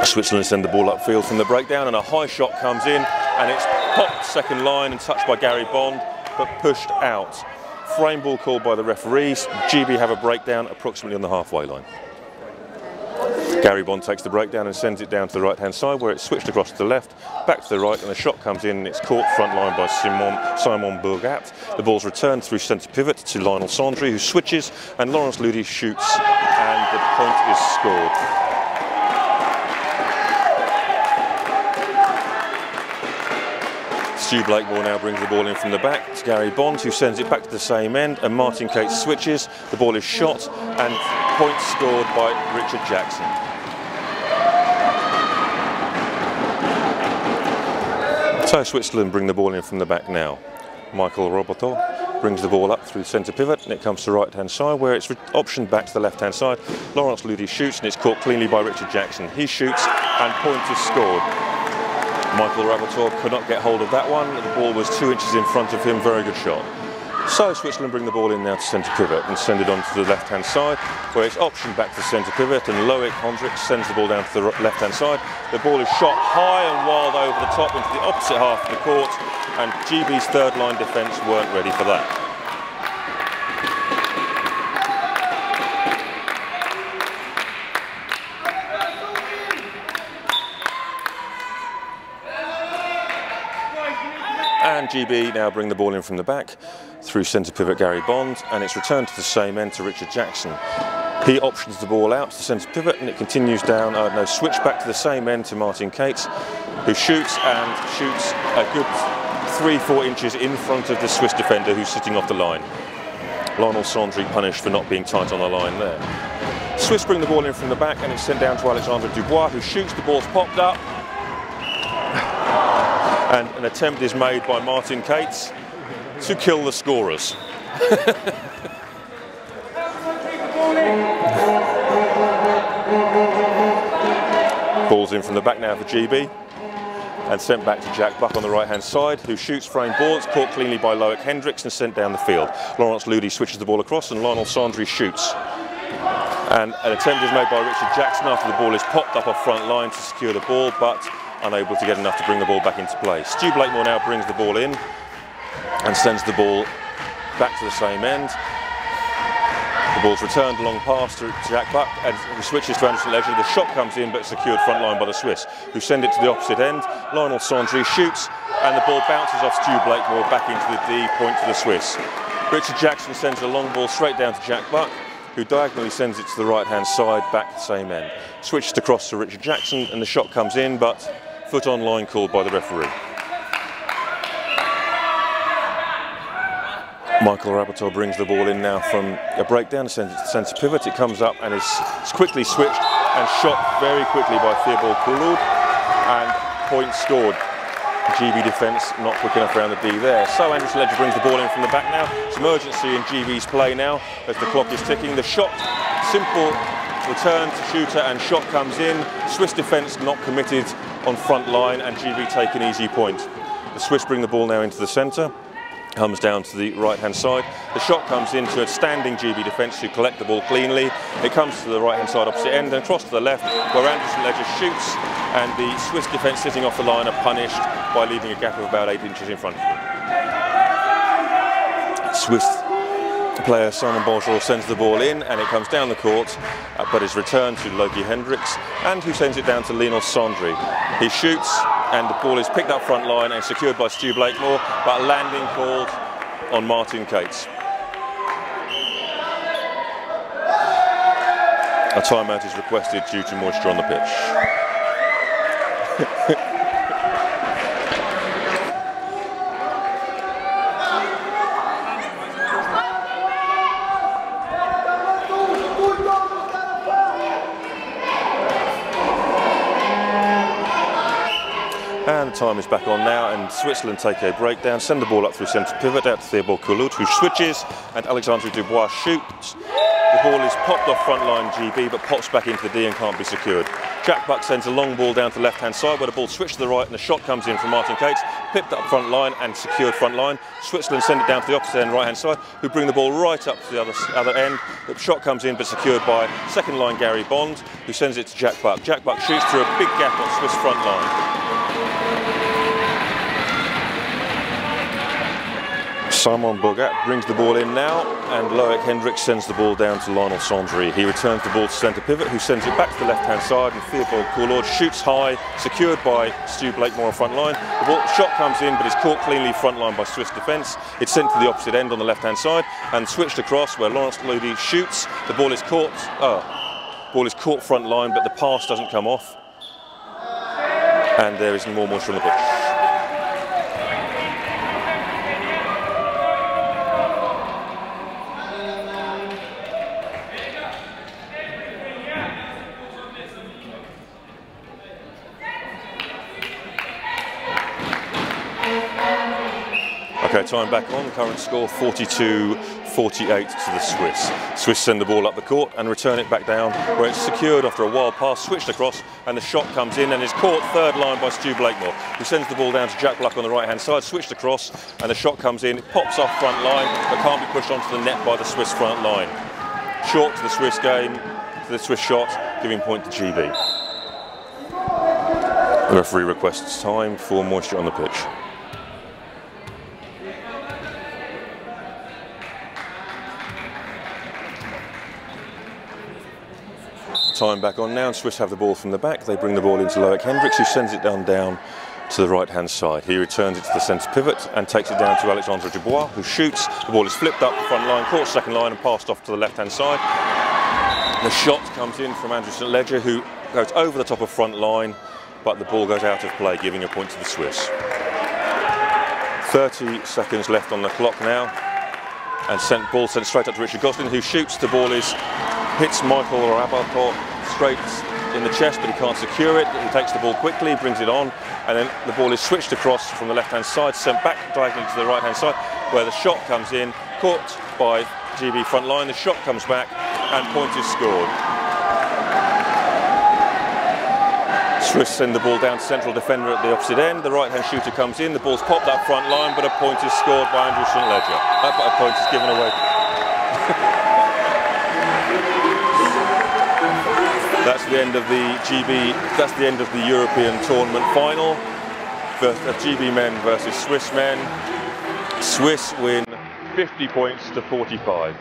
Switzerland send the ball upfield from the breakdown, and a high shot comes in, and it's popped second line and touched by Gary Bond, but pushed out. Frame ball called by the referees. GB have a breakdown approximately on the halfway line. Gary Bond takes the breakdown and sends it down to the right-hand side, where it's switched across to the left, back to the right, and the shot comes in, and it's caught front line by Simon Bourgat. The ball's returned through centre pivot to Lionel Sandry, who switches, and Laurence Ludi shoots, and the point is scored. Stu Blakemore now brings the ball in from the back. It's Gary Bond who sends it back to the same end, and Martin Cates switches. The ball is shot, and point scored by Richard Jackson. So Switzerland bring the ball in from the back now. Michael Roboto brings the ball up through centre pivot, and it comes to the right-hand side, where it's optioned back to the left-hand side. Laurence Ludi shoots, and it's caught cleanly by Richard Jackson. He shoots, and point is scored. Michael Raboteur could not get hold of that one. The ball was 2 inches in front of him. Very good shot. So Switzerland bring the ball in now to centre pivot and send it on to the left-hand side, where it's optioned back to centre pivot, and Loic Hendricks sends the ball down to the left-hand side. The ball is shot high and wild over the top into the opposite half of the court, and GB's third-line defence weren't ready for that. And GB now bring the ball in from the back through centre pivot Gary Bond, and it's returned to the same end to Richard Jackson. He options the ball out to centre pivot, and it continues down, switch back to the same end to Martin Cates, who shoots a good 3-4 inches in front of the Swiss defender who's sitting off the line. Lionel Sandry punished for not being tight on the line there. Swiss bring the ball in from the back, and it's sent down to Alexandre Dubois, who shoots. The ball's popped up, and an attempt is made by Martin Cates to kill the scorers. Ball's in from the back now for GB, and sent back to Jack Buck on the right-hand side, who shoots frame ball. It's caught cleanly by Loic Hendricks and sent down the field. Laurence Ludi switches the ball across, and Lionel Sandry shoots. And an attempt is made by Richard Jackson after the ball is popped up off front line to secure the ball, but unable to get enough to bring the ball back into play. Stu Blakemore now brings the ball in and sends the ball back to the same end. The ball's returned long pass to Jack Buck, and he switches to Anderson Ledger. The shot comes in, but secured front line by the Swiss, who send it to the opposite end. Lionel Sandry shoots, and the ball bounces off Stu Blakemore back into the D, point to the Swiss. Richard Jackson sends a long ball straight down to Jack Buck, who diagonally sends it to the right-hand side, back to the same end. Switches across to Richard Jackson, and the shot comes in, but foot on line called by the referee. Michael Raboteur brings the ball in now from a breakdown, sends it to centre pivot. It comes up and is quickly switched and shot very quickly by Theobald Pouloud, and point scored. GB defence not quick enough around the D there. So Anderson Ledger brings the ball in from the back now. Some urgency in GB's play now as the clock is ticking. The shot, simple return to shooter, and shot comes in. Swiss defence not committed on front line, and GB take an easy point. The Swiss bring the ball now into the centre. Comes down to the right-hand side. The shot comes into a standing GB defence who collect the ball cleanly. It comes to the right-hand side opposite end and across to the left, where Anderson Ledger shoots, and the Swiss defence sitting off the line are punished by leaving a gap of about 8 inches in front of them. Swiss player Simon Bonjour sends the ball in, and it comes down the court, but is returned to Loic Hendricks, and who sends it down to Lionel Sandry. He shoots, and the ball is picked up front line and secured by Stu Blakemore, but a landing called on Martin Cates. A timeout is requested due to moisture on the pitch. And the time is back on now, and Switzerland take a breakdown, send the ball up through centre pivot out to Theobald Pouloud, who switches, and Alexandre Dubois shoots, The ball is popped off front line GB, but pops back into the D and can't be secured. Jack Buck sends a long ball down to the left-hand side, where the ball switched to the right, and the shot comes in from Martin Cates, pipped up front line and secured front line. Switzerland send it down to the opposite end, right-hand side, who bring the ball right up to the other end. The shot comes in, but secured by second line Gary Bond, who sends it to Jack Buck. Jack Buck shoots through a big gap on Swiss front line. Simon Bogat brings the ball in now, and Loic Hendricks sends the ball down to Lionel Sandry. He returns the ball to centre pivot, who sends it back to the left-hand side, and Theobald Courlord shoots high, secured by Stu Blakemore on front line. The ball shot comes in, but is caught cleanly front line by Swiss defence. It's sent to the opposite end on the left-hand side, and switched across where Laurence Ludi shoots. The ball is caught. Ball is caught front line, but the pass doesn't come off, and there is more moisture on the pitch. Okay, time back on, current score 42-48 to the Swiss. Swiss send the ball up the court and return it back down, where it's secured after a wild pass, switched across, and the shot comes in and is caught third line by Stu Blakemore, who sends the ball down to Jack Buck on the right-hand side, switched across, and the shot comes in, it pops off front line, but can't be pushed onto the net by the Swiss front line. Short to the Swiss game, to the Swiss shot, giving point to GB. The referee requests time for moisture on the pitch. Time back on now, and Swiss have the ball from the back. They bring the ball into Loic Hendricks, who sends it down to the right-hand side. He returns it to the centre pivot and takes it down to Alexandre Dubois, who shoots. The ball is flipped up the front line, caught second line and passed off to the left-hand side. The shot comes in from Andrew St Ledger, who goes over the top of front line, but the ball goes out of play, giving a point to the Swiss. 30 seconds left on the clock now, and ball sent straight up to Richard Gosling, who shoots. The ball hits Michael Rabato straight in the chest, but he can't secure it. He takes the ball quickly, brings it on, and then the ball is switched across from the left-hand side, sent back diagonally to the right-hand side, where the shot comes in, caught by GB front line. The shot comes back, and point is scored. Swiss send the ball down to central defender at the opposite end. The right-hand shooter comes in. The ball's popped up front line, but a point is scored by Andrew St Ledger. A point is given away. That's the end of the GB. That's the end of the European tournament final. GB men versus Swiss men. Swiss win 50 points to 45.